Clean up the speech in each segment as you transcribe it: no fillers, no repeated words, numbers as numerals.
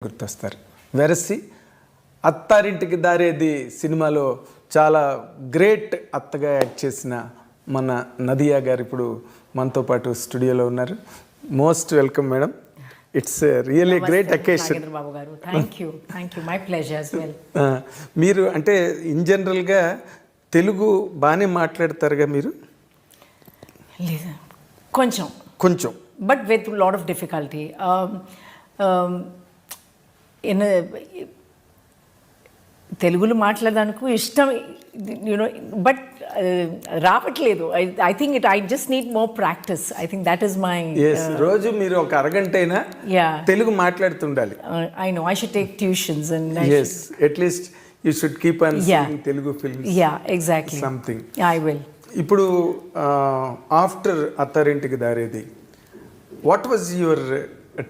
గుర్తొస్తారు. వెరసి అత్తారింటికి దారేది సినిమాలో చాలా గ్రేట్ అత్తగా యాక్ట్ చేసిన మన నదియా గారు ఇప్పుడు మనతో పాటు స్టూడియోలో ఉన్నారు. Most welcome madam. It's really great occasion. Thank you my pleasure as well. మీరు అంటే ఇన్ జనరల్గా తెలుగు బాగానే మాట్లాడతారుగా మీరు? కొంచెం కొంచెం but with lot of difficulty. తెలుగులో మాట్లాడడానికి ఇష్టం, యూనో, బట్ రావట్లేదు. I think I just need more practice. I think that is my. రోజు మీరు ఒక అరగంట అయినా తెలుగు మాట్లాడుతుండాలి. I know I should take tuitions and at least you should keep on seeing Telugu films. Exactly, something. I will. ఇప్పుడు after Attarintiki Daredi, what was your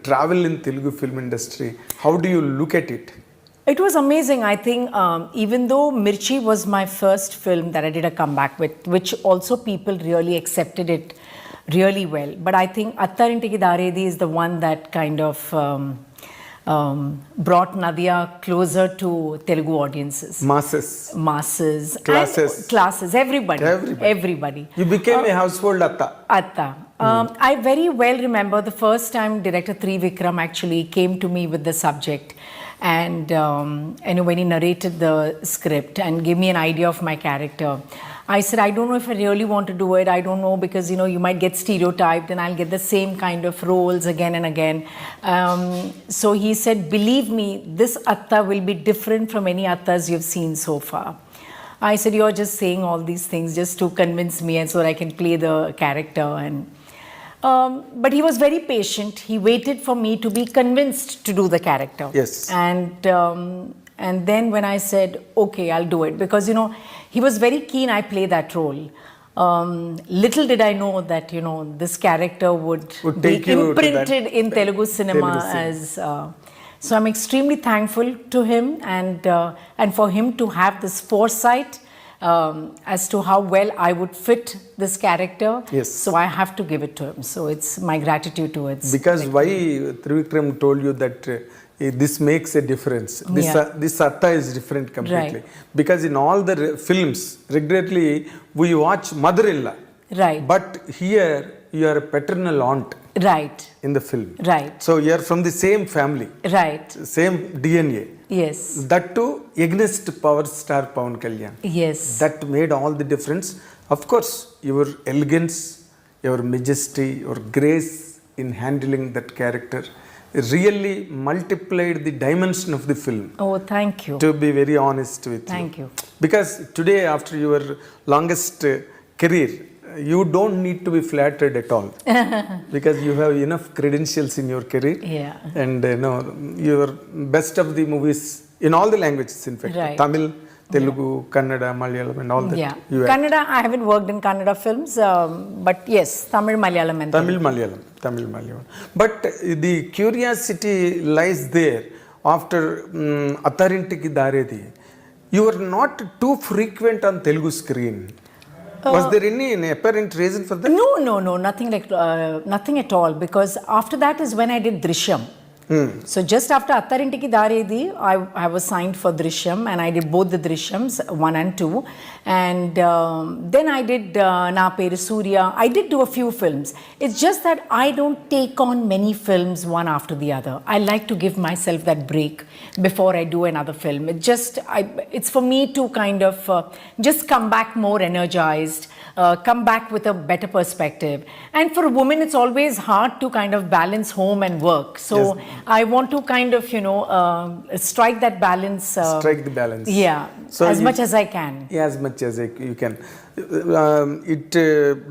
travel in Telugu film industry? How do you look at it? It was amazing. I think even though Mirchi was my first film that I did a comeback with, which also people really accepted it really well, but I think Attarintiki Daredi is the one that kind of brought Nadhiya closer to Telugu audiences. Masses. Classes. Everybody. You became a household Atta. I very well remember the first time director Trivikram actually came to me with the subject, and when he narrated the script and gave me an idea of my character, I said, I don't know if I really want to do it. I don't know, because you might get stereotyped and I'll get the same kind of roles again and again. So he said, believe me, this Atta will be different from any Attas you've seen so far. I said, you're just saying all these things just to convince me and so that I can play the character. But he was very patient. He waited for me to be convinced to do the character. Yes. And then when I said, okay, I'll do it, because he was very keen I play that role. Little did I know that this character would be imprinted in Telugu cinema as. So I'm extremely thankful to him, and for him to have this foresight as to how well I would fit this character. Yes. So I have to give it to him. So it's my gratitude towards. Because why Trivikram told you that this makes a difference. This Atta is different completely. Right. Because in all the films, regularly we watch mother-in-law. Right. But here you are a paternal aunt. Right. In the film. Right. So you are from the same family. Right. Same DNA. Yes. That too against power star Pawan Kalyan. Yes. That made all the difference. Of course, your elegance, your majesty, your grace in handling that character really multiplied the dimension of the film. Oh, thank you. To be very honest with you. Thank you. Because today, after your longest career, you don't need to be flattered at all. Because you have enough credentials in your career. Yeah. And your best of the movies in all the languages, in fact. Right. Tamil, Telugu, Kannada, Malayalam and all that. Yeah. Kannada, I haven't worked in Kannada films, but yes, Tamil, Malayalam and Tamil, Malayalam. But the curiosity lies there after Attarintiki Daredi. You were not too frequent on Telugu screen. Was there any apparent reason for that? No, nothing at all, because after that is when I did Drishyam. So just after Attarintiki Daredi, I was signed for Drishyam, and I did both the Drishyams 1 and 2, and then I did Na Peru Surya. I did do a few films. It's just that I don't take on many films one after the other. I like to give myself that break before I do another film. It's for me to kind of just come back more energized, come back with a better perspective. And for a woman, it's always hard to kind of balance home and work. So yes. I want to kind of, strike that balance. Strike the balance. Yeah, so as much as I can. Yeah, as much as you can. It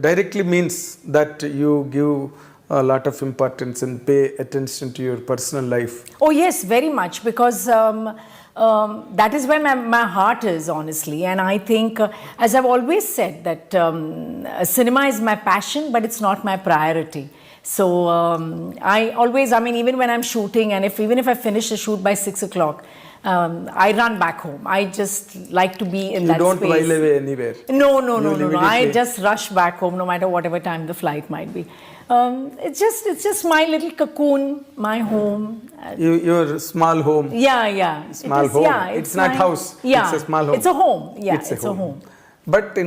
directly means that you give a lot of importance and pay attention to your personal life. Oh yes, very much, because that is where my heart is, honestly. And I think, as I've always said, that cinema is my passion, but it's not my priority. So even when I'm shooting, and even if I finish the shoot by 6 o'clock, I run back home. I just like to be in that space. You don't while away anywhere? No. I just rush back home, no matter whatever time the flight might be. It's just my little cocoon, my home. Your small home. Yeah. Small home. Yeah, it's not house. Yeah, It's a small home. It's a home. Yeah, it's a home. But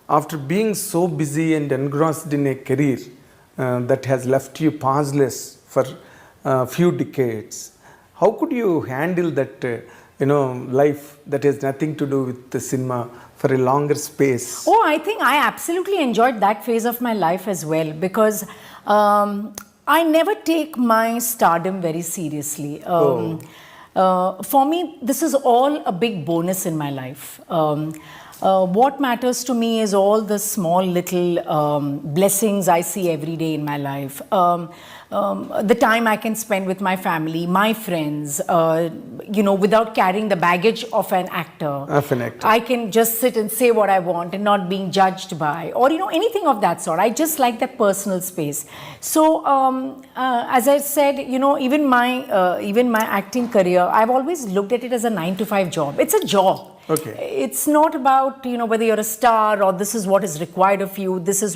after being so busy and engrossed in a career that has left you pauseless for a few decades, how could you handle that life that has nothing to do with the cinema for a longer space? Oh, I think I absolutely enjoyed that phase of my life as well, because I never take my stardom very seriously. For me, this is all a big bonus in my life. What matters to me is all the small little blessings I see every day in my life. The time I can spend with my family, my friends, without carrying the baggage of an actor. I can just sit and say what I want and not being judged by, or anything of that sort. I just like that personal space. So as I said, even my acting career, I've always looked at it as a 9-to-5 job. It's a job. Okay. It's not about whether you're a star or this is what is required of you, this is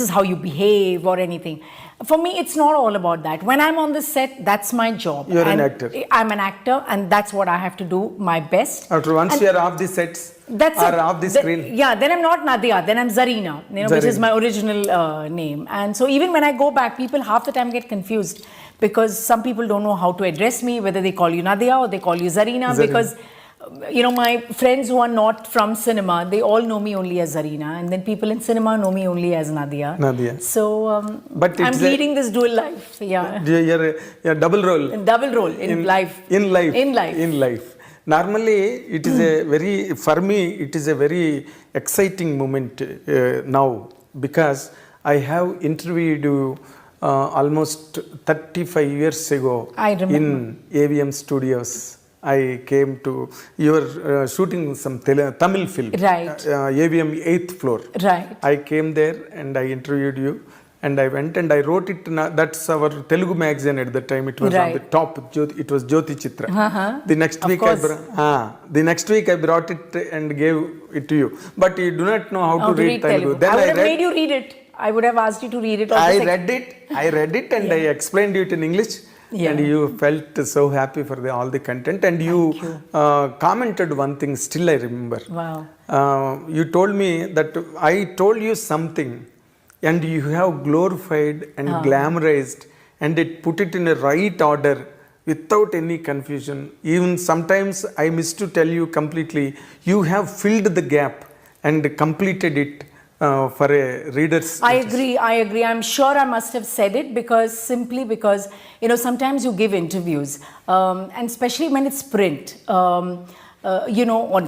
how you behave or anything. For me, it's not all about that. When I'm on the set, that's my job. You're an actor. I'm an actor, and that's what I have to do my best. After once you're off the sets or off the screen. Then I'm not Nadhiya, then I'm Zarina, which is my original name. And so even when I go back, people half the time get confused, because some people don't know how to address me, whether they call you Nadhiya or they call you Zarina. Because my friends who are not from cinema, they all know me only as Zarina, and then people in cinema know me only as Nadhiya. So but I'm leading this dual life. You're double role. In life. In life. Normally, it is for me, it is a very exciting moment now, because I have interviewed you almost 35 years ago. I remember. In AVM Studios. I came to, you were shooting some Tamil film. Right. AVM 8th floor. Right. I came there and I interviewed you, and I went and I wrote it. That's our Telugu magazine at the time. It was on the top. It was Jyoti Chitra. The next week I brought it and gave it to you. But you do not know how to read Telugu. Then I would have made you read it. I would have asked you to read it. I read it and I explained it in English. And you felt so happy for all the content, and you commented one thing, still I remember. Wow. You told me that I told you something and you have glorified and glamorized and it put it in a right order without any confusion. Even sometimes I miss to tell you completely, you have filled the gap and completed it. For a reader's I agree. I'm sure I must have said it simply because sometimes you give interviews, and especially when it's print, on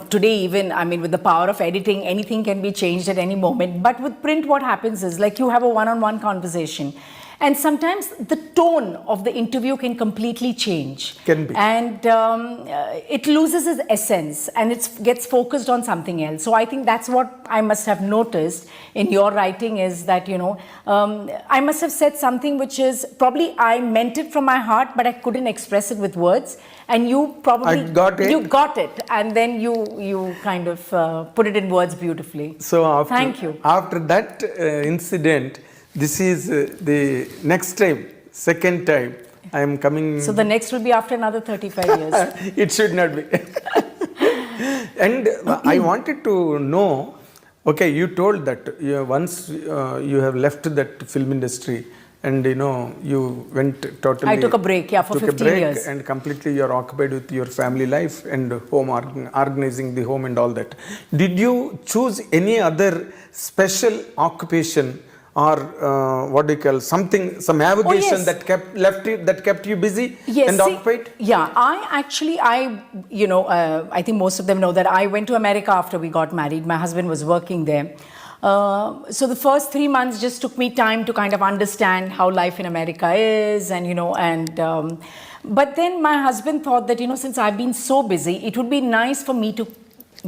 today even, with the power of editing, anything can be changed at any moment. But with print, what happens is, like, you have a one-on-one conversation, and sometimes the tone of the interview can completely change. Can be. And it loses its essence and it gets focused on something else. So I think that's what I must have noticed in your writing, is that, I must have said something which is probably I meant it from my heart, but I couldn't express it with words. And you probably you got it, and then you kind of put it in words beautifully. So thank you. After that incident, this is the next time, second time I am coming. So the next will be after another 35 years. It should not be. And I wanted to know, okay, you told that once you have left that film industry and you went totally. I took a break, for 15 years. And completely you are occupied with your family life and home, organizing the home and all that. Did you choose any other special occupation, or what do you call, some avocation that kept you busy and occupied? Yeah, I think most of them know that I went to America after we got married. My husband was working there. So the first 3 months just took me time to kind of understand how life in America is, but then my husband thought that, since I've been so busy, it would be nice for me to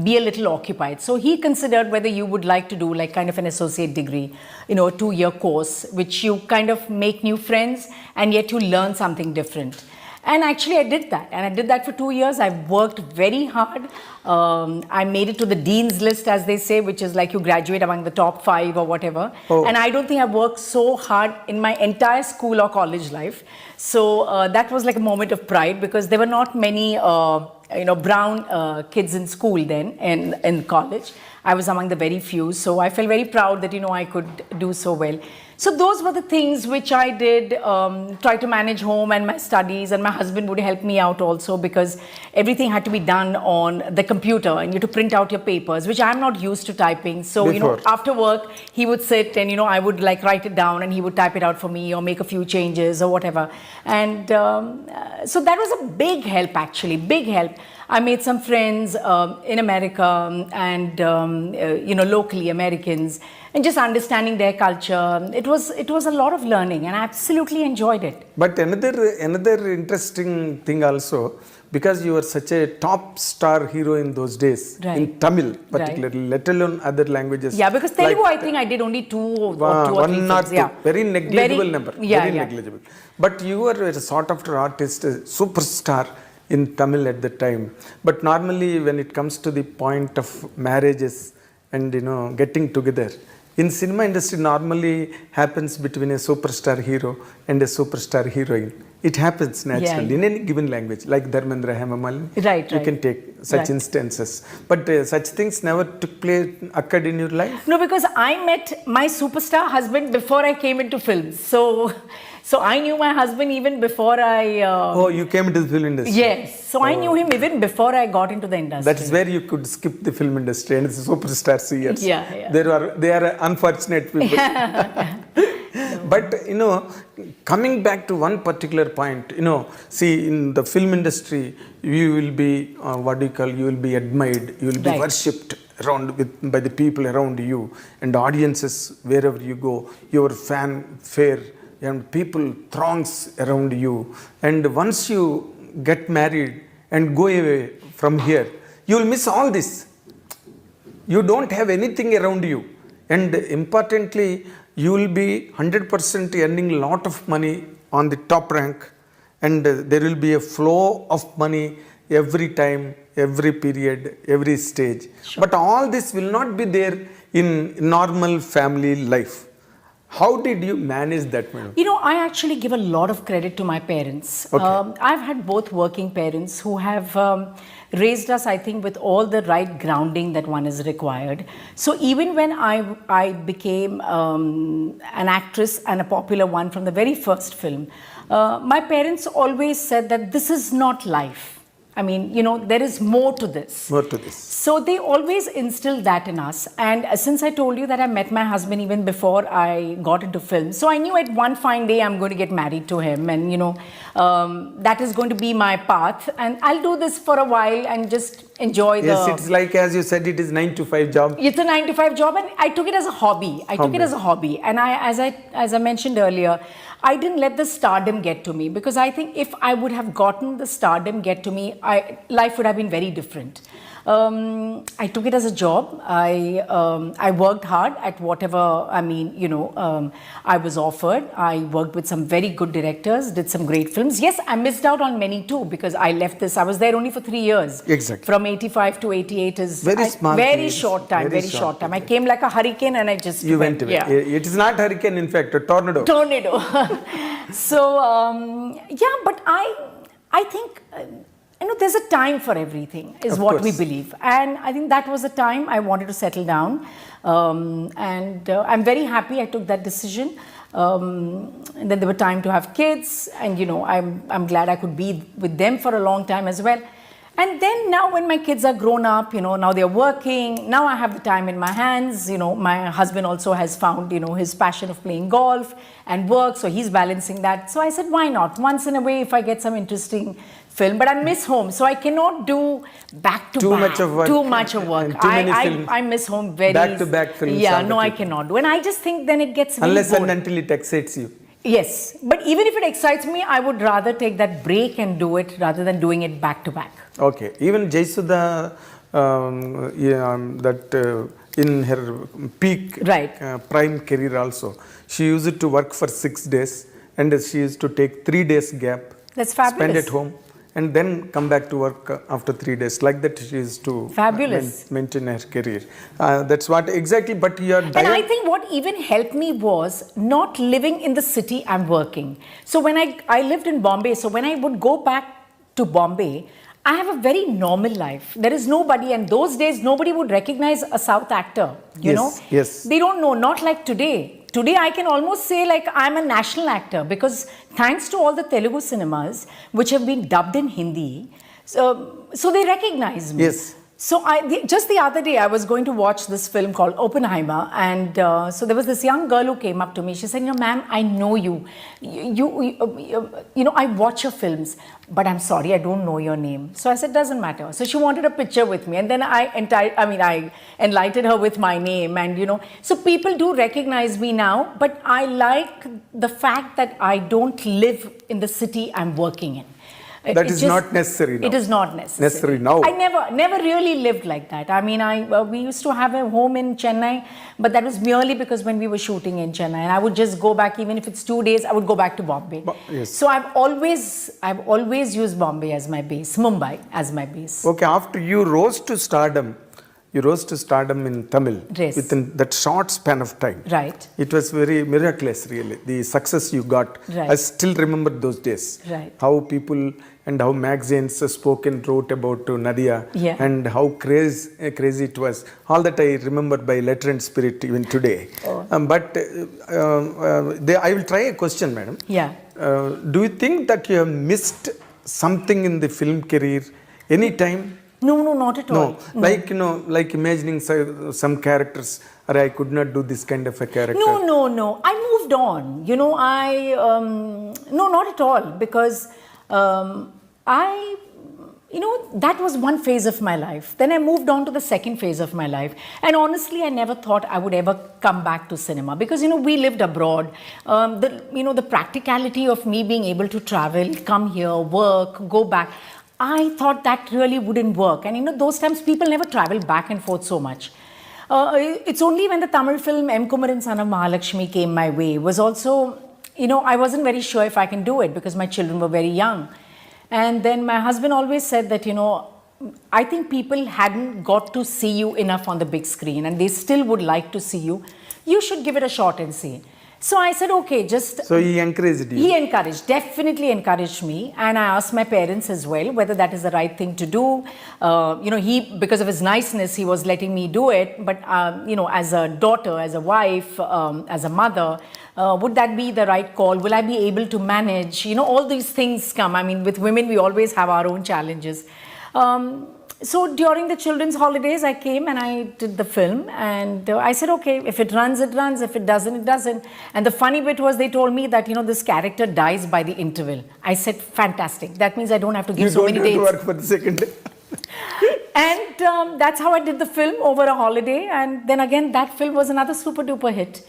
be a little occupied. So he considered whether you would like to do like kind of an associate degree, a 2-year course, which you kind of make new friends and yet you learn something different. And actually, I did that. And I did that for 2 years. I worked very hard. I made it to the dean's list, as they say, which is like you graduate among the top 5 or whatever. Oh. And I don't think I've worked so hard in my entire school or college life. So that was like a moment of pride, because there were not many, brown kids in school then, in college. I was among the very few. So I felt very proud that, I could do so well. So those were the things which I did, try to manage home and my studies, and my husband would help me out also, because everything had to be done on the computer and you had to print out your papers, which I'm not used to typing. So, Before. after work, he would sit and, I would like write it down and he would type it out for me or make a few changes or whatever. And so that was a big help, actually, big help. I made some friends in America and, locally Americans, and just understanding their culture. It was a lot of learning, and I absolutely enjoyed it. But another interesting thing also, because you were such a top star hero in those days, Right. in Tamil particularly, let alone other languages. Yeah, because Telugu, I think I did only two or One three or films. two, Yeah. very negligible number, Yeah, very yeah. negligible. But you were a sought after artist, a superstar in Tamil at the time. But normally when it comes to the point of marriages and getting together, in cinema industry normally happens between a superstar hero and a superstar heroine. It happens naturally in any given language, like Dharmendra Hemamalini. Right, You right. can take such Right. instances. But such things never occurred in your life? No, because I met my superstar husband before I came into films. So I knew my husband even before I... Oh, you came into the film industry. Yes. So I knew him even before I got into the industry. That is where you could skip the film industry and it's superstar years. Yeah, yeah. They are unfortunate people. But coming back to one particular point, see, in the film industry, you will be you will be admired, you will be Right. worshipped by the people around you, and audiences wherever you go, your fanfare and people throngs around you. And once you get married and go away from here, you will miss all this. You don't have anything around you, and importantly, you will be 100% earning a lot of money on the top rank, and there will be a flow of money every time, every period, every stage. Sure. But all this will not be there in normal family life. How did you manage that, madam? I actually give a lot of credit to my parents. Okay. I've had both working parents who have raised us, I think, with all the right grounding that one is required. So even when I became an actress, and a popular one from the very first film, my parents always said that this is not life. I mean, there is more to this. More to this. So they always instilled that in us. And since I told you that I met my husband even before I got into film, so I knew at one fine day I'm going to get married to him, and that is going to be my path. And I'll do this for a while and just enjoy the... Yes, it's like, as you said, it is 9 to 5 job. It's a 9 to 5 job, and I took it as a hobby. And as I mentioned earlier, I didn't let the stardom get to me, because I think if I would have gotten the stardom get to me, life would have been very different. I took it as a job. I worked hard at whatever, I was offered. I worked with some very good directors, did some great films. Yes, I missed out on many too, because I left this. I was there only for 3 years. Exactly. From 85 to 88 is Very small very period. short time, very short time. I came like a hurricane and I just You went away. Yeah. It is not hurricane, in fact, a tornado. So but I think there's a time for everything, is Of what we course. believe, and I think that was the time I wanted to settle down, and I'm very happy I took that decision. And then there were time to have kids, and I'm glad I could be with them for a long time as well. And then now when my kids are grown up, now they're working, now I have the time in my hands. My husband also has found, his passion of playing golf and work, so he's balancing that. So I said, why not? Once in a way, if I get some interesting film, but I miss home, so I cannot do back to Too back. much of work. Too much of work. And too many films. I miss home very... Back-to-back films Yeah, all the no, I time. cannot do. And I just think then it gets really Unless and boring. until it excites you. Yes, but even if it excites me, I would rather take that break and do it rather than doing it back to back. Okay. Even Jaisudha, in her peak Right. prime career also, she used to work for 6 days, and she used to take 3 days gap That's fabulous. spend at home, and then come back to work after 3 days. Like that, she is to Fabulous. maintain her career. That's what exactly. But your And I think what even helped me was not living in the city I'm working. So when I lived in Bombay, so when I would go back to Bombay, I have a very normal life. There is nobody, and those days nobody would recognize a South actor, you know? Yes. They don't know, not like today. Today I can almost say like I'm a national actor because thanks to all the Telugu cinemas which have been dubbed in Hindi, so they recognize me. Yes. So just the other day I was going to watch this film called Oppenheimer, and so there was this young girl who came up to me. She said, "You know, ma'am, I know you. You know, I watch your films, but I'm sorry, I don't know your name." So I said, "Doesn't matter." So she wanted a picture with me, and then I enlightened her with my name, and you know, so people do recognize me now. But I like the fact that I don't live in the city I'm working in. That is not necessary now. It is not necessary now. I never really lived like that. I mean, we used to have a home in Chennai, but that was merely because when we were shooting in Chennai, and I would just go back, even if it's 2 days, I would go back to Bombay. Yes. So I've always used Bombay as my base, Mumbai as my base. Okay, after you rose to stardom in Tamil, Yes. within that short span of time. Right. It was very miraculous, really. The success you got. Right. I still remember those days. Right. How people and how magazines spoke and wrote about Nadhiya, Yeah. and how crazy it was. All that I remember by letter and spirit even today. Oh. I will try a question, madam. Yeah. Do you think that you have missed something in the film career any time? No, not at all. No, like, you know, like imagining some characters, or I could not do this kind of a character. No. I moved on. You know, no, not at all, because that was one phase of my life. Then I moved on to the second phase of my life. And honestly, I never thought I would ever come back to cinema because, you know, we lived abroad. The practicality of me being able to travel, come here, work, go back, I thought that really wouldn't work. And, you know, those times people never travel back and forth so much. It's only when the Tamil film M. Kumaran Son of Mahalakshmi came my way was also, you know, I wasn't very sure if I can do it because my children were very young. And then my husband always said that, you know, I think people hadn't got to see you enough on the big screen and they still would like to see you. You should give it a shot and see. So I said, okay, just... So he encouraged you? He definitely encouraged me. And I asked my parents as well whether that is the right thing to do. Because of his niceness, he was letting me do it. But, as a daughter, as a wife, as a mother, would that be the right call? Will I be able to manage? You know, all these things come. I mean, with women, we always have our own challenges. So during the children's holidays, I came and I did the film, and I said, okay, if it runs, it runs. If it doesn't, it doesn't. And the funny bit was they told me that, you know, this character dies by the interval. I said, fantastic. That means I don't have to give so many dates. You don't have to work for the second day. And that's how I did the film over a holiday. And then again, that film was another super duper hit.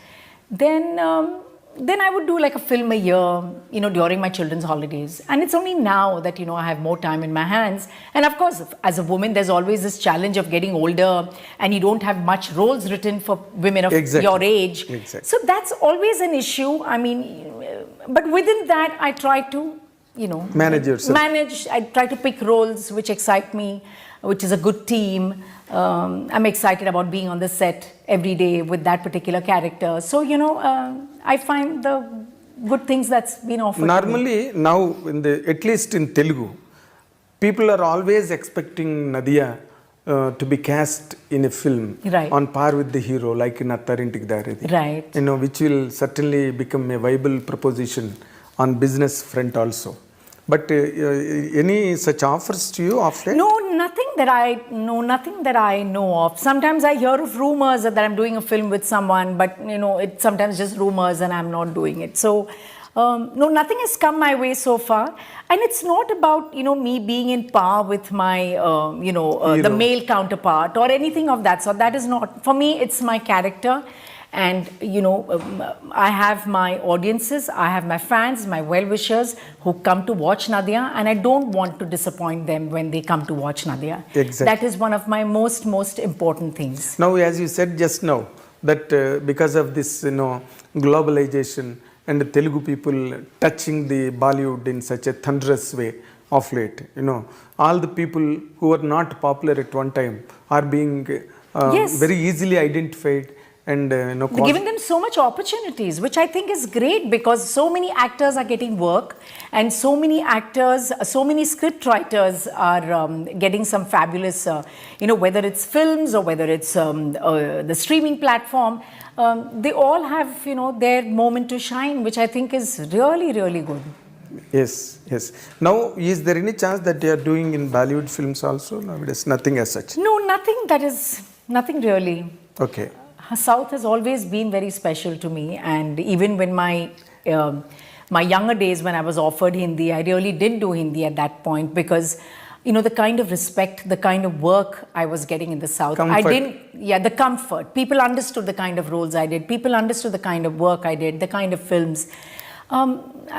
Then I would do like a film a year, you know, during my children's holidays. And it's only now that, you know, I have more time in my hands. And of course, as a woman, there's always this challenge of getting older and you don't have much roles written for women of your age. Exactly. So that's always an issue. I mean, but within that, I try to, you know, manage yourself. I try to pick roles which excite me, which is a good team. I'm excited about being on the set every day with that particular character. So, you know, I find the good things that's been offered. Normally, now, at least in Telugu, people are always expecting Nadhiya to be cast in a film on par with the hero, like in Attarintiki Daredi. Right. You know, which will certainly become a viable proposition on business front also. But any such offers to you of late? No, nothing that I know of. Sometimes I hear of rumors that I'm doing a film with someone, but you know, it's sometimes just rumors and I'm not doing it. So, no, nothing has come my way so far. And it's not about, you know, me being in par with my, the male counterpart or anything of that sort. That is not, for me, it's my character. And, you know, I have my audiences, I have my fans, my well-wishers who come to watch Nadhiya, and I don't want to disappoint them when they come to watch Nadhiya. Exactly. That is one of my most important things. Now, as you said just now, that because of this, you know, globalization and Telugu people touching the Bollywood in such a thunderous way of late. All the people who were not popular at one time are being Yes. very easily identified and Giving them so much opportunities, which I think is great, because so many actors are getting work, and so many actors, so many script writers are getting some fabulous, whether it's films or whether it's the streaming platform, they all have, their moment to shine, which I think is really, really good. Yes, yes. Now, is there any chance that you are doing in Bollywood films also? Nowadays, nothing as such. No, nothing really. Okay. South has always been very special to me, and even when my younger days, when I was offered Hindi, I really did do Hindi at that point, because the kind of respect, the kind of work I was getting in the South. Comfort. The comfort. People understood the kind of roles I did. People understood the kind of work I did, the kind of films.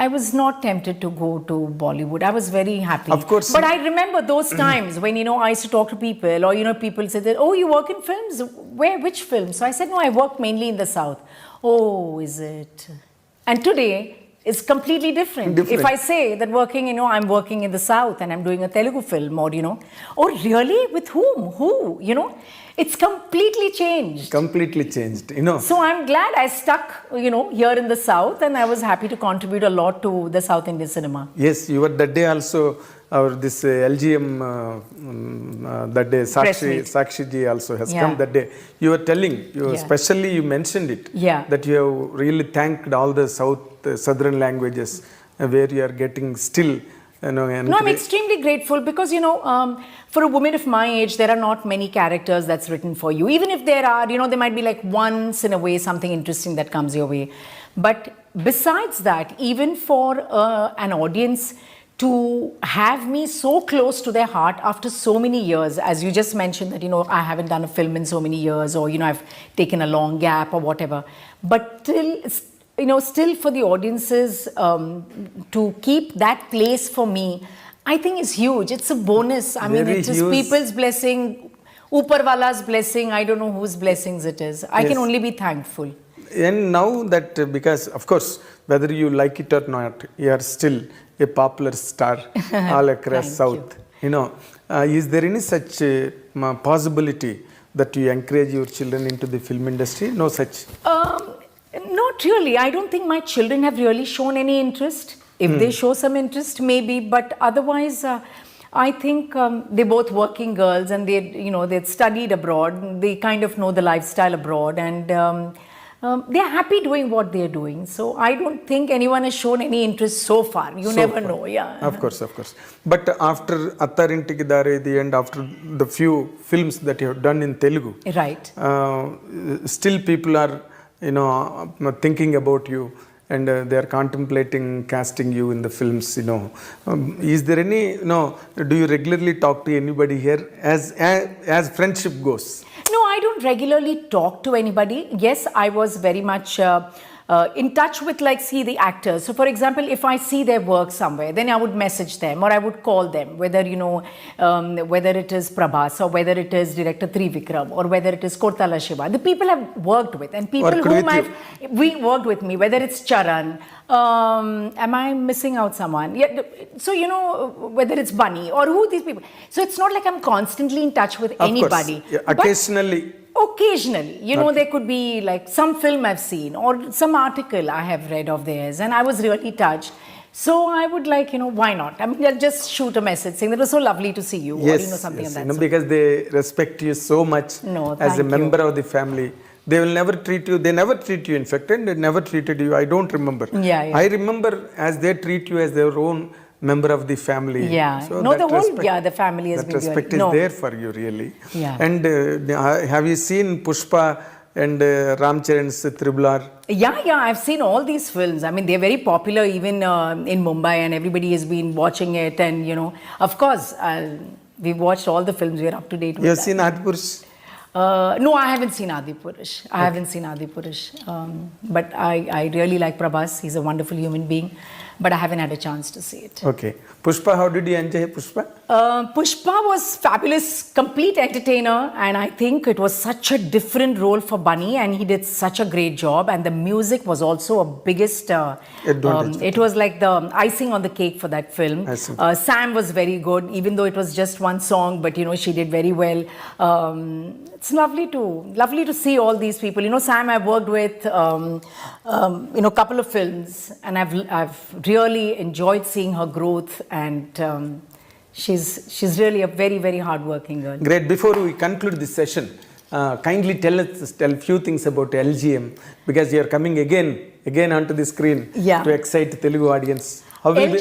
I was not tempted to go to Bollywood. I was very happy. Of course. But I remember those times when, I used to talk to people, or, people said that, oh, you work in films? Which films? So I said, no, I work mainly in the South. Oh, is it? And today, it's completely different. If I say that I'm working in the South and I'm doing a Telugu film, or, oh, really? With whom? Who? It's completely changed. Completely changed, So I'm glad I stuck, here in the South, and I was happy to contribute a lot to the South Indian cinema. Yes, you were that day also, this LGM, that day, Sakshi ji also has come that day. You were telling, especially you mentioned it, that you have really thanked all the southern languages where you are getting still. No, I'm extremely grateful, because, for a woman of my age, there are not many characters that's written for you. Even if there are, there might be like once in a way something interesting that comes your way. But besides that, even for an audience to have me so close to their heart after so many years, as you just mentioned that, I haven't done a film in so many years, or, I've taken a long gap or whatever. But still for the audiences to keep that place for me, I think is huge. It's a bonus. I mean, Very it's just huge. people's blessing, Upar Wala's blessing. I don't know whose blessings it is. I can only be thankful. And now that, because of course, whether you like it or not, you are still a popular star all across South. Is there any such possibility that you encourage your children into the film industry? No such. Not really. I don't think my children have really shown any interest. If they show some interest, maybe, but otherwise, I think they're both working girls, and they'd studied abroad. They kind of know the lifestyle abroad, and they're happy doing what they're doing. So I don't think anyone has shown any interest so far. You never know, Of course. But after Attarintiki, Daredi, and after the few films that you have done in Telugu, right? Still people are, thinking about you, and they are contemplating casting you in the films. Is there any? Do you regularly talk to anybody here as friendship goes? No, I don't regularly talk to anybody. Yes, I was very much in touch with, the actors. So, for example, if I see their work somewhere, then I would message them, or I would call them, whether it is Prabhas, or whether it is director Trivikram, or whether it is Kortala Shiva. The people I've worked with, and people we worked with me, whether it's Charan. Am I missing out someone? Yeah. So, whether it's Bunny or who these people. So, it's not like I'm constantly in touch with anybody. Yeah, occasionally. There could be like some film I've seen, or some article I have read of theirs, and I was really touched. So I would why not? I mean, I'll just shoot a message saying that it was so lovely to see you, or something like that. Because they respect you so much as a member of the family. They will never treat you. They never treat you, in fact, and they never treated you. I don't remember. I remember as they treat you as their own member of the family. So the family has been respect is there for you, really. And have you seen Pushpa and Ramcharan's Triple R? I've seen all these films. I mean, they're very popular even in Mumbai, and everybody has been watching it. And of course, we've watched all the films. We're up to date with You have seen Adipurush? No, I haven't seen Adipurush. But I really like Prabhas. He's a wonderful human being. but I haven't had a chance to see it. Okay. Pushpa, how did you enjoy Pushpa? Pushpa was fabulous, complete entertainer, and I think it was such a different role for Bunny, and he did such a great job. And the music was also a biggest. Advantage. It was like the icing on the cake for that film. I see. Sam was very good, even though it was just one song, but she did very well. It's lovely to see all these people. Sam I've worked with, a couple of films, and I've really enjoyed seeing her growth, and she's really a very, very hardworking girl. Great. Before we conclude this session, kindly tell a few things about LGM, because you are coming again onto the screen to excite the Telugu audience. How will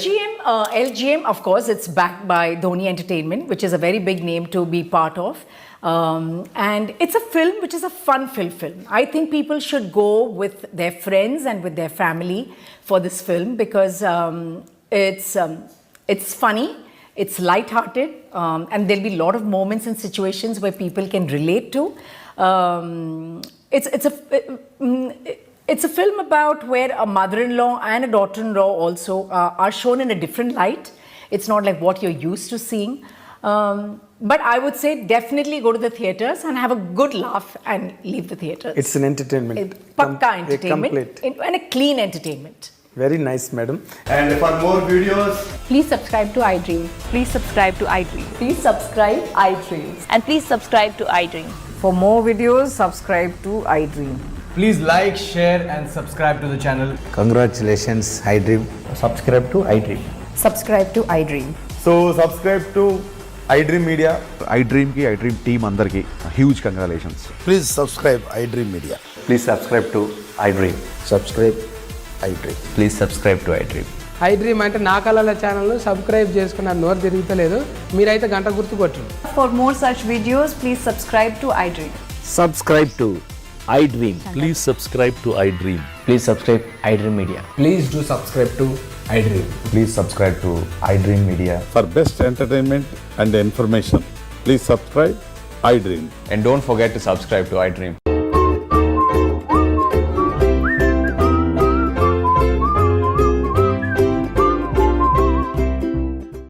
LGM, of course, it's backed by Dhoni Entertainment, which is a very big name to be part of. And it's a film which is a fun-filled film. I think people should go with their friends and with their family for this film, because it's funny, it's light-hearted, and there'll be a lot of moments and situations where people can relate to. It's a film about where a mother-in-law and a daughter-in-law also are shown in a different light. It's not like what you're used to seeing. But I would say definitely go to the theatres and have a good laugh and leave the theatres. It's an entertainment. Pakka entertainment. And a clean entertainment. Very nice, madam. And for more videos, please subscribe to iDream. Please subscribe to iDream. Please subscribe iDream. And please subscribe to iDream. For more videos, subscribe to iDream. Please like, share and subscribe to the channel. Congratulations, iDream. subscribe to iDream. Subscribe to iDream. So subscribe to iDream Media. iDream team andarki huge congratulations. Please subscribe iDream Media. Please subscribe to iDream. Subscribe iDream. Please subscribe to iDream. iDream అంటే నా కళల ఛానల్ను subscribe చేసుకున్న నోరు తిరుగుతలేదు, మీరైతే గంట గుర్తు కొట్టండి. For more such videos, please subscribe to iDream. Subscribe to iDream. Please subscribe to iDream. Please subscribe iDream Media. Please do subscribe to iDream. Please subscribe to iDream Media. For best entertainment and information, please subscribe iDream. And don't forget to subscribe to iDream.